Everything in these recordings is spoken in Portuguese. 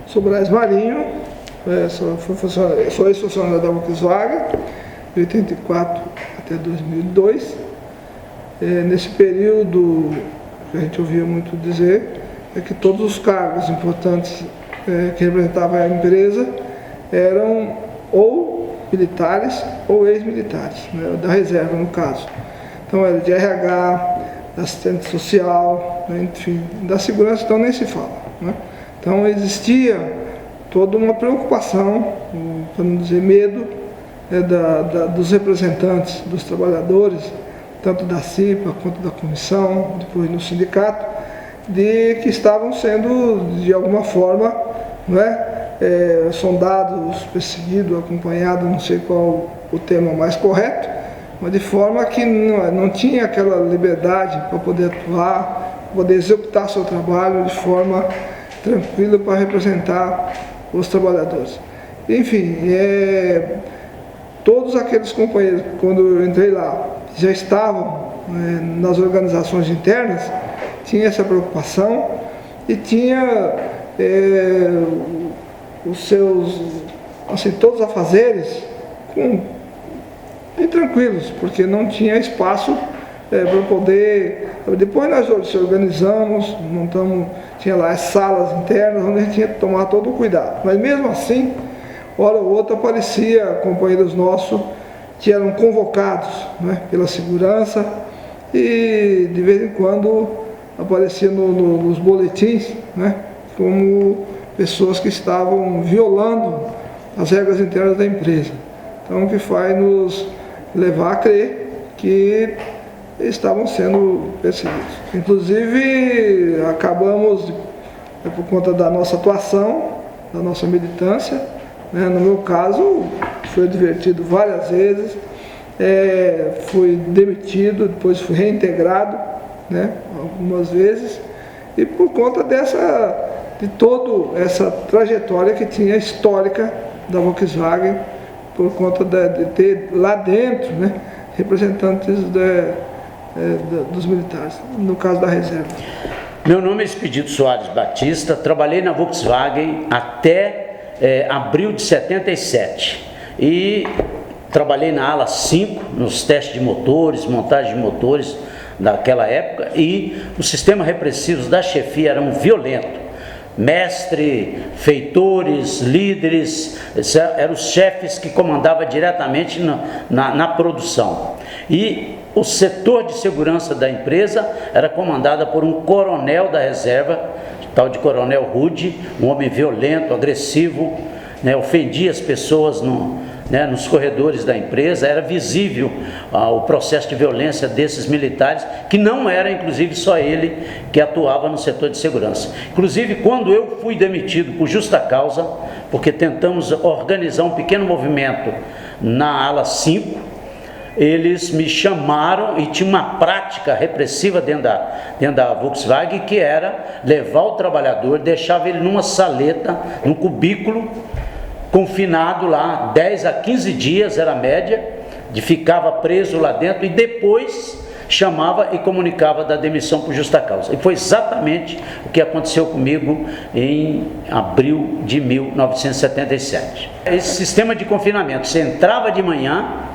Sou Braz Marinho, sou ex-funcionário da Volkswagen, de 84 até 2002. Nesse período, que a gente ouvia muito dizer, é que todos os cargos importantes que representavam a empresa eram ou militares ou ex-militares, né, da reserva no caso. Então era de RH, assistente social, né, enfim, da segurança então nem se fala, né? Então existia toda uma preocupação, para não dizer medo, dos representantes, dos trabalhadores, tanto da CIPA quanto da comissão, depois no sindicato, de que estavam sendo de alguma forma, né, sondados, perseguidos, acompanhados, não sei qual o termo mais correto, mas de forma que não tinha aquela liberdade para poder atuar, para poder executar seu trabalho de forma tranquila para representar os trabalhadores. Enfim, todos aqueles companheiros, quando eu entrei lá, já estavam nas organizações internas, tinha essa preocupação e tinha os seus, assim, todos os afazeres bem tranquilos, porque não tinha espaço para poder. Depois nós se organizamos, montamos, tinha lá as salas internas onde a gente tinha que tomar todo o cuidado. Mas mesmo assim, hora ou outra aparecia companheiros nossos que eram convocados, né, pela segurança, e de vez em quando aparecia nos boletins, né, como pessoas que estavam violando as regras internas da empresa. Então, o que faz nos levar a crer que estavam sendo perseguidos. Inclusive, acabamos, por conta da nossa atuação, da nossa militância, né, no meu caso, fui advertido várias vezes, fui demitido, depois fui reintegrado, né, algumas vezes, e por conta de toda essa trajetória que tinha histórica da Volkswagen, por conta de ter lá dentro, né, representantes dos militares, no caso da reserva. Meu nome é Expedito Soares Batista, trabalhei na Volkswagen até abril de 77 e trabalhei na ala 5, nos testes de motores, montagem de motores daquela época, e os sistemas repressivos da chefia eram violentos. Mestre, feitores, líderes, eram os chefes que comandavam diretamente na produção. E o setor de segurança da empresa era comandado por um coronel da reserva, tal de Coronel Rude, um homem violento, agressivo, né, ofendia as pessoas nos corredores da empresa. Era visível o processo de violência desses militares, que não era inclusive só ele que atuava no setor de segurança. Inclusive, quando eu fui demitido por justa causa, porque tentamos organizar um pequeno movimento na ala 5, eles me chamaram e tinha uma prática repressiva dentro da Volkswagen, que era levar o trabalhador, deixava ele numa saleta, num cubículo, confinado lá 10 a 15 dias, era a média, ficava preso lá dentro, e depois chamava e comunicava da demissão por justa causa. E foi exatamente o que aconteceu comigo em abril de 1977. Esse sistema de confinamento, você entrava de manhã,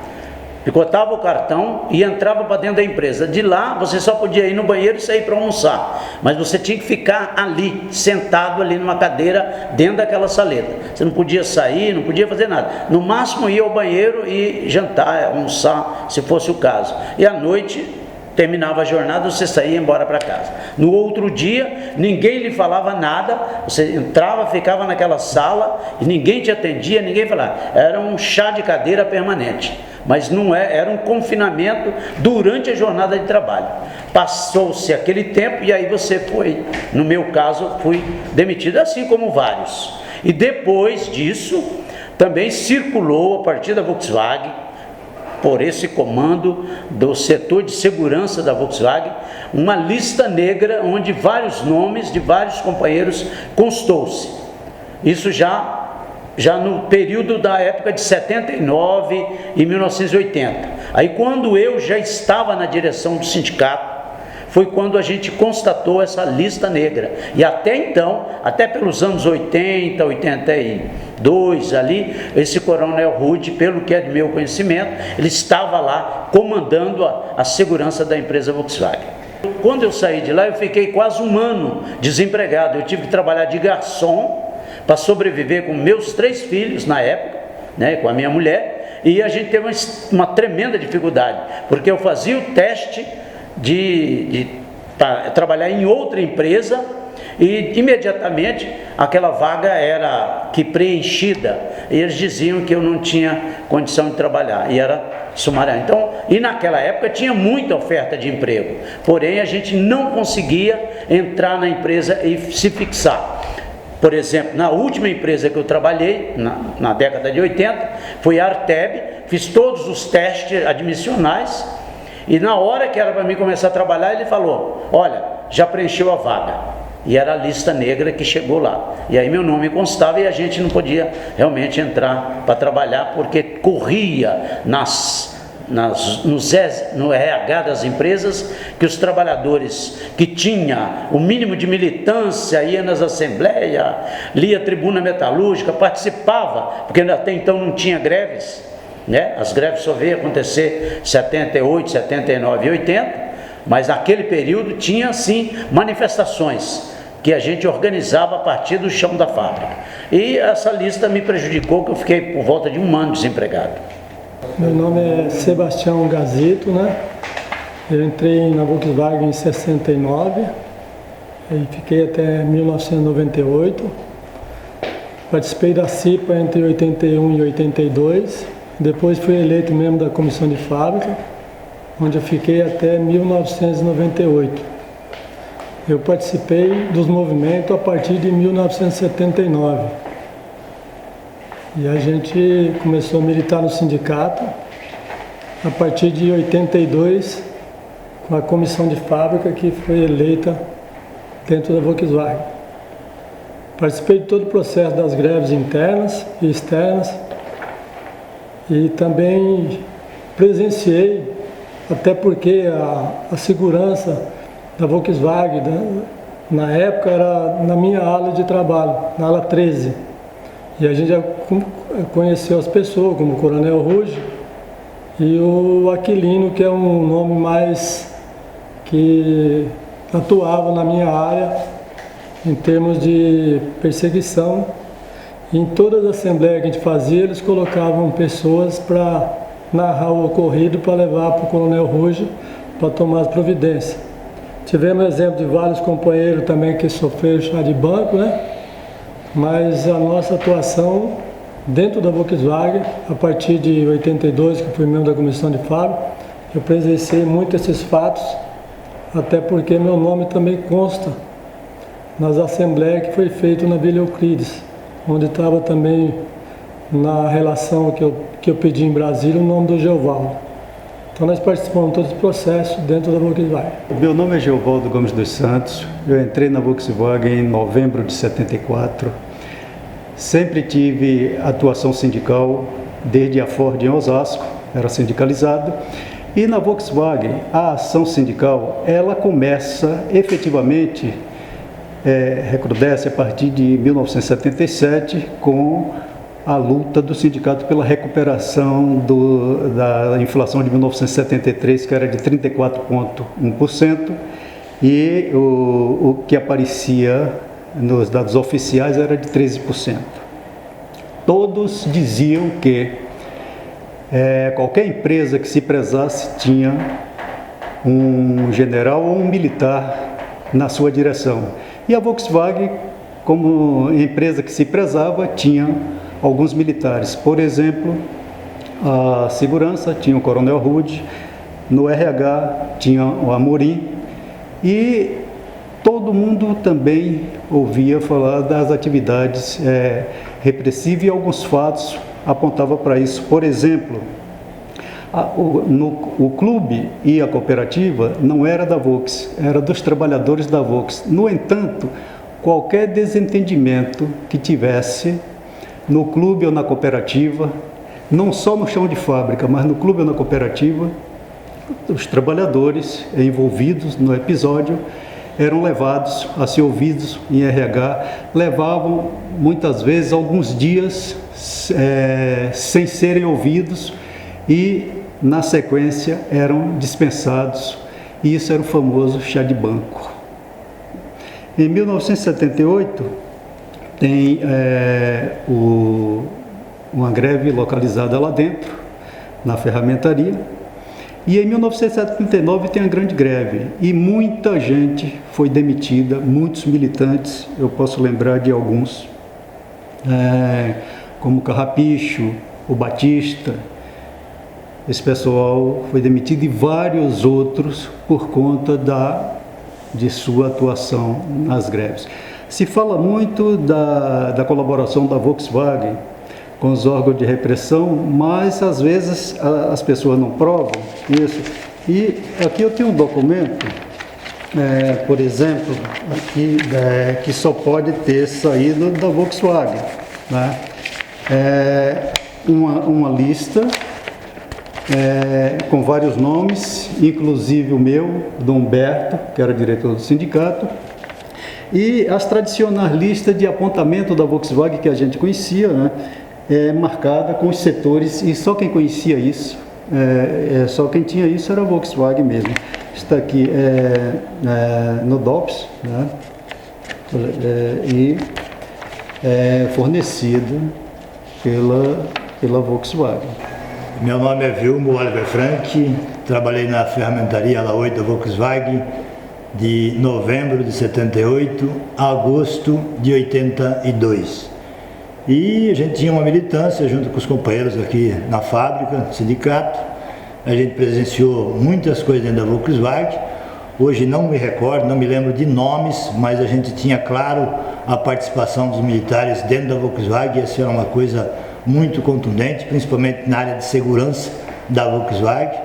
picotava o cartão e entrava para dentro da empresa. De lá você só podia ir no banheiro e sair para almoçar, mas você tinha que ficar ali, sentado ali numa cadeira dentro daquela saleta. Você não podia sair, não podia fazer nada. No máximo ia ao banheiro e jantar, almoçar, se fosse o caso. E à noite terminava a jornada, você saía e ia embora para casa. No outro dia, ninguém lhe falava nada, você entrava, ficava naquela sala e ninguém te atendia, ninguém falava. Era um chá de cadeira permanente, mas não era um confinamento durante a jornada de trabalho. Passou-se aquele tempo e aí você foi, no meu caso, fui demitido, assim como vários. E depois disso, também circulou, a partir da Volkswagen, por esse comando do setor de segurança da Volkswagen, uma lista negra onde vários nomes de vários companheiros constou-se. Isso já no período da época de 79 e 1980. Aí, quando eu já estava na direção do sindicato, foi quando a gente constatou essa lista negra. E até então, até pelos anos 80, 82 ali, esse Coronel Rude, pelo que é de meu conhecimento, ele estava lá comandando a segurança da empresa Volkswagen. Quando eu saí de lá, eu fiquei quase um ano desempregado. Eu tive que trabalhar de garçom para sobreviver com meus 3 filhos na época, né, com a minha mulher, e a gente teve uma tremenda dificuldade, porque eu fazia o teste de trabalhar em outra empresa e imediatamente aquela vaga era preenchida e eles diziam que eu não tinha condição de trabalhar e era sumariamente. Então, e naquela época tinha muita oferta de emprego, porém a gente não conseguia entrar na empresa e se fixar. Por exemplo, na última empresa que eu trabalhei, na década de 80, foi a Arteb, fiz todos os testes admissionais e na hora que era para mim começar a trabalhar, ele falou: olha, já preencheu a vaga. E era a lista negra que chegou lá. E aí meu nome constava e a gente não podia realmente entrar para trabalhar, porque corria no RH das empresas que os trabalhadores que tinha o mínimo de militância, ia nas assembleias, lia a tribuna metalúrgica, participava, porque até então não tinha greves, né? As greves só veio acontecer 78, 79 e 80, mas naquele período tinha sim manifestações que a gente organizava a partir do chão da fábrica. E essa lista me prejudicou, que eu fiquei por volta de um ano desempregado. Meu nome é Sebastião Gazito, né? Eu entrei na Volkswagen em 69 e fiquei até 1998. Participei da CIPA entre 81 e 82. Depois fui eleito membro da comissão de fábrica, onde eu fiquei até 1998. Eu participei dos movimentos a partir de 1979. E a gente começou a militar no sindicato a partir de 82, com a comissão de fábrica que foi eleita dentro da Volkswagen. Participei de todo o processo das greves internas e externas e também presenciei, até porque a segurança da Volkswagen, na época, era na minha ala de trabalho, na ala 13. E a gente já conheceu as pessoas, como o Coronel Ruge e o Aquilino, que é um nome mais que atuava na minha área em termos de perseguição. Em todas as assembleias que a gente fazia, eles colocavam pessoas para narrar o ocorrido, para levar para o Coronel Ruge para tomar as providências. Tivemos exemplo de vários companheiros também que sofreram chá de banco, né? Mas a nossa atuação dentro da Volkswagen, a partir de 82, que fui membro da comissão de fábrica, eu presenciei muito esses fatos, até porque meu nome também consta nas assembleias que foi feito na Vila Euclides, onde estava também na relação que eu pedi em Brasília o nome do Geovaldo. Então nós participamos de todo esse processo dentro da Volkswagen. Meu nome é Geovaldo Gomes dos Santos, eu entrei na Volkswagen em novembro de 74. Sempre tive atuação sindical, desde a Ford em Osasco, era sindicalizado. E na Volkswagen, a ação sindical, ela começa efetivamente, recrudesce a partir de 1977, com a luta do sindicato pela recuperação da inflação de 1973, que era de 34,1%, e o que aparecia nos dados oficiais era de 13%. Todos diziam que qualquer empresa que se prezasse tinha um general ou um militar na sua direção. E a Volkswagen, como empresa que se prezava, tinha alguns militares. Por exemplo, a segurança tinha o Coronel Rude, no RH tinha o Amorim, e todo mundo também ouvia falar das atividades repressivas, e alguns fatos apontavam para isso. Por exemplo, o clube e a cooperativa não era da Volks, era dos trabalhadores da Volks. No entanto, qualquer desentendimento que tivesse no clube ou na cooperativa, não só no chão de fábrica, mas no clube ou na cooperativa, os trabalhadores envolvidos no episódio eram levados a ser ouvidos em RH, levavam muitas vezes alguns dias sem serem ouvidos e na sequência eram dispensados, e isso era o famoso chá de banco. Em 1978 tem uma greve localizada lá dentro, na ferramentaria, e em 1979 tem a grande greve e muita gente foi demitida, muitos militantes, eu posso lembrar de alguns, como Carrapicho, o Batista. Esse pessoal foi demitido e vários outros por conta de sua atuação nas greves. Se fala muito da colaboração da Volkswagen com os órgãos de repressão, mas às vezes as pessoas não provam isso. E aqui eu tenho um documento, por exemplo, aqui, que só pode ter saído da Volkswagen, né? Uma lista com vários nomes, inclusive o meu, do Humberto, que era diretor do sindicato, e as tradicionais listas de apontamento da Volkswagen que a gente conhecia, né? Marcada com os setores, e só quem conhecia isso, só quem tinha isso era a Volkswagen mesmo. Está aqui no DOPS, né? E fornecido pela Volkswagen. Meu nome é Vilmo Oliver Frank, trabalhei na ferramentaria Ala 8 da Volkswagen de novembro de 78 a agosto de 82. E a gente tinha uma militância junto com os companheiros aqui na fábrica, no sindicato. A gente presenciou muitas coisas dentro da Volkswagen. Hoje não me recordo, não me lembro de nomes, mas a gente tinha, claro, a participação dos militares dentro da Volkswagen. Essa era uma coisa muito contundente, principalmente na área de segurança da Volkswagen.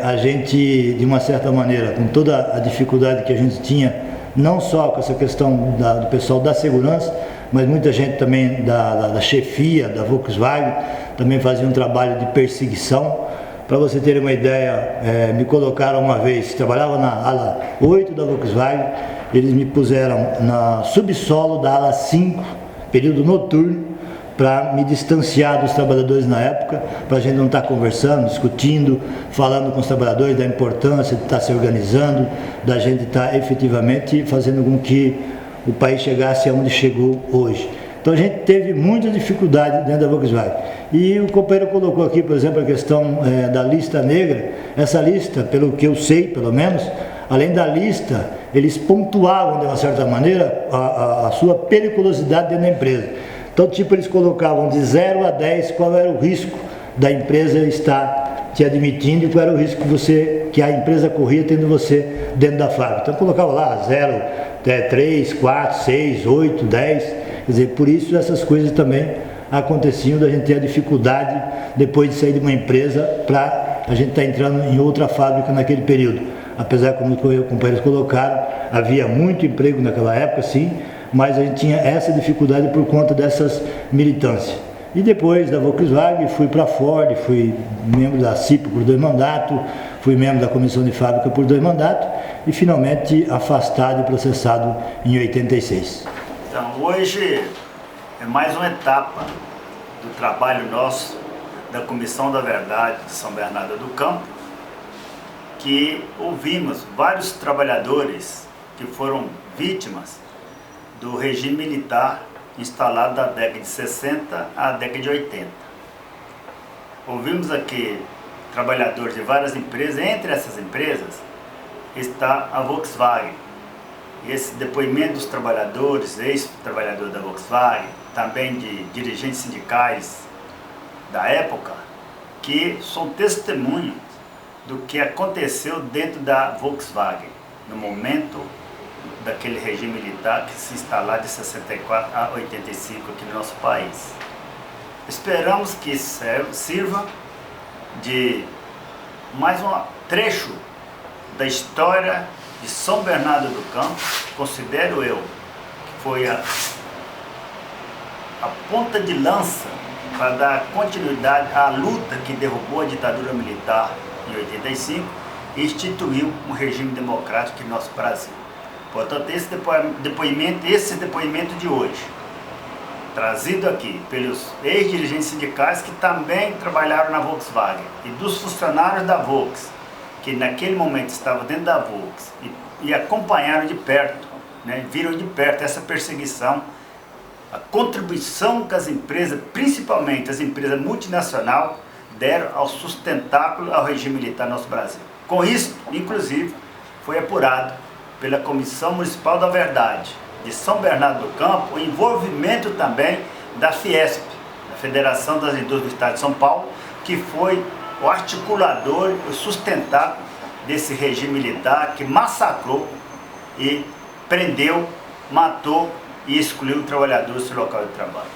A gente, de uma certa maneira, com toda a dificuldade que a gente tinha, não só com essa questão do pessoal da segurança, mas muita gente também da chefia da Volkswagen também fazia um trabalho de perseguição. Para você ter uma ideia, me colocaram uma vez, trabalhava na ala 8 da Volkswagen, eles me puseram na subsolo da ala 5, período noturno, para me distanciar dos trabalhadores na época, para a gente não estar conversando, discutindo, falando com os trabalhadores da importância de estar se organizando, da gente estar efetivamente fazendo com que o país chegasse aonde chegou hoje. Então a gente teve muita dificuldade dentro da Volkswagen. E o companheiro colocou aqui, por exemplo, a questão da lista negra. Essa lista, pelo que eu sei, pelo menos, além da lista, eles pontuavam de uma certa maneira a sua periculosidade dentro da empresa. Então, tipo, eles colocavam de 0 a 10 qual era o risco da empresa estar te admitindo e qual era o risco que a empresa corria tendo você dentro da fábrica. Então, colocava lá 0, 3, 4, 6, 8, 10. Quer dizer, por isso essas coisas também aconteciam, da gente ter a dificuldade depois de sair de uma empresa para a gente estar entrando em outra fábrica naquele período. Apesar, como os companheiros colocaram, havia muito emprego naquela época, sim, mas a gente tinha essa dificuldade por conta dessas militâncias. E depois da Volkswagen fui para a Ford, fui membro da CIP por 2 mandatos, fui membro da comissão de fábrica por 2 mandatos e finalmente afastado e processado em 86. Então, hoje é mais uma etapa do trabalho nosso da Comissão da Verdade de São Bernardo do Campo, que ouvimos vários trabalhadores que foram vítimas do regime militar instalado da década de 60 à década de 80. Ouvimos aqui trabalhadores de várias empresas, entre essas empresas está a Volkswagen. Esse depoimento dos trabalhadores, ex-trabalhadores da Volkswagen, também de dirigentes sindicais da época, que são testemunhos do que aconteceu dentro da Volkswagen, no momento daquele regime militar que se instalar de 64 a 85 aqui no nosso país. Esperamos que isso sirva de mais um trecho da história de São Bernardo do Campo. Considero eu que foi a ponta de lança para dar continuidade à luta que derrubou a ditadura militar em 85, e instituiu um regime democrático em nosso Brasil. Portanto, esse depoimento de hoje, trazido aqui pelos ex-dirigentes sindicais que também trabalharam na Volkswagen e dos funcionários da Volks, que naquele momento estavam dentro da Volks e acompanharam de perto, né, viram de perto essa perseguição, a contribuição que as empresas, principalmente as empresas multinacionais, deram ao sustentáculo ao regime militar no nosso Brasil. Com isso, inclusive, foi apurado pela Comissão Municipal da Verdade de São Bernardo do Campo o envolvimento também da Fiesp, a Federação das Indústrias do Estado de São Paulo, que foi o articulador, o sustentáculo desse regime militar que massacrou e prendeu, matou e excluiu o trabalhador do seu local de trabalho.